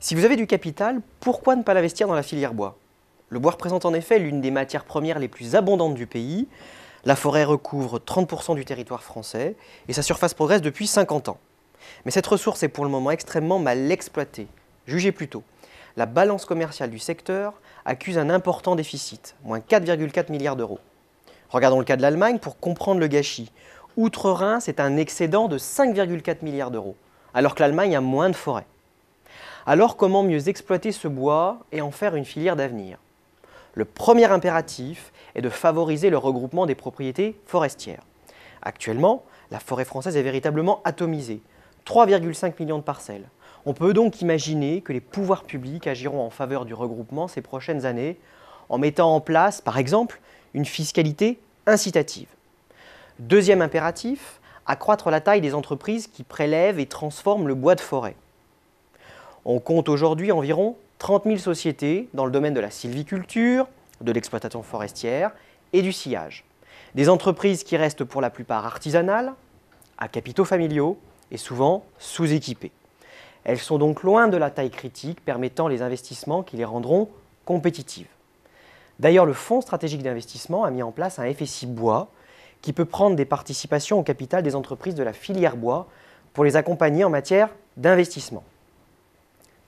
Si vous avez du capital, pourquoi ne pas l'investir dans la filière bois? Le bois représente en effet l'une des matières premières les plus abondantes du pays. La forêt recouvre 30% du territoire français et sa surface progresse depuis 50 ans. Mais cette ressource est pour le moment extrêmement mal exploitée. Jugez plutôt. La balance commerciale du secteur accuse un important déficit, moins 4,4 milliards d'euros. Regardons le cas de l'Allemagne pour comprendre le gâchis. Outre-Rhin, c'est un excédent de 5,4 milliards d'euros, alors que l'Allemagne a moins de forêts. Alors comment mieux exploiter ce bois et en faire une filière d'avenir? Le premier impératif est de favoriser le regroupement des propriétés forestières. Actuellement, la forêt française est véritablement atomisée, 3,5 millions de parcelles. On peut donc imaginer que les pouvoirs publics agiront en faveur du regroupement ces prochaines années en mettant en place, par exemple, une fiscalité incitative. Deuxième impératif, accroître la taille des entreprises qui prélèvent et transforment le bois de forêt. On compte aujourd'hui environ 30 000 sociétés dans le domaine de la sylviculture, de l'exploitation forestière et du sciage. Des entreprises qui restent pour la plupart artisanales, à capitaux familiaux et souvent sous-équipées. Elles sont donc loin de la taille critique permettant les investissements qui les rendront compétitives. D'ailleurs, le Fonds stratégique d'investissement a mis en place un FSI Bois qui peut prendre des participations au capital des entreprises de la filière bois pour les accompagner en matière d'investissement.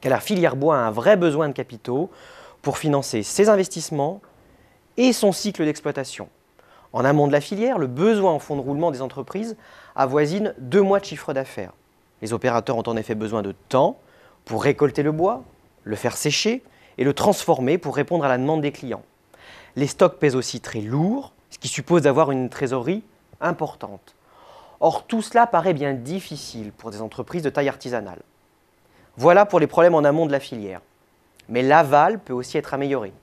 Car la filière bois a un vrai besoin de capitaux pour financer ses investissements et son cycle d'exploitation. En amont de la filière, le besoin en fonds de roulement des entreprises avoisine 2 mois de chiffre d'affaires. Les opérateurs ont en effet besoin de temps pour récolter le bois, le faire sécher et le transformer pour répondre à la demande des clients. Les stocks pèsent aussi très lourd, ce qui suppose d'avoir une trésorerie importante. Or, tout cela paraît bien difficile pour des entreprises de taille artisanale. Voilà pour les problèmes en amont de la filière. Mais l'aval peut aussi être amélioré.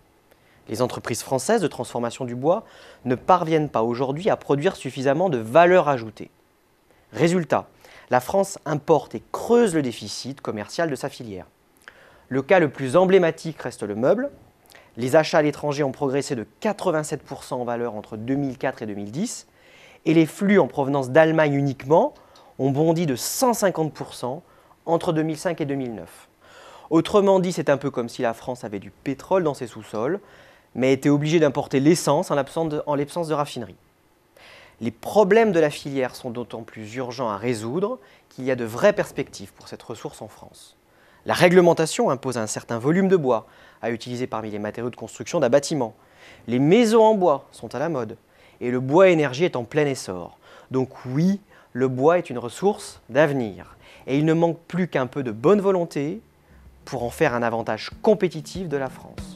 Les entreprises françaises de transformation du bois ne parviennent pas aujourd'hui à produire suffisamment de valeur ajoutée. Résultat, la France importe et creuse le déficit commercial de sa filière. Le cas le plus emblématique reste le meuble. Les achats à l'étranger ont progressé de 87% en valeur entre 2004 et 2010 et les flux en provenance d'Allemagne uniquement ont bondi de 150% entre 2005 et 2009. Autrement dit, c'est un peu comme si la France avait du pétrole dans ses sous-sols, mais était obligée d'importer l'essence en l'absence de raffinerie. Les problèmes de la filière sont d'autant plus urgents à résoudre qu'il y a de vraies perspectives pour cette ressource en France. La réglementation impose un certain volume de bois à utiliser parmi les matériaux de construction d'un bâtiment. Les maisons en bois sont à la mode et le bois énergie est en plein essor. Donc oui, le bois est une ressource d'avenir. Et il ne manque plus qu'un peu de bonne volonté pour en faire un avantage compétitif de la France.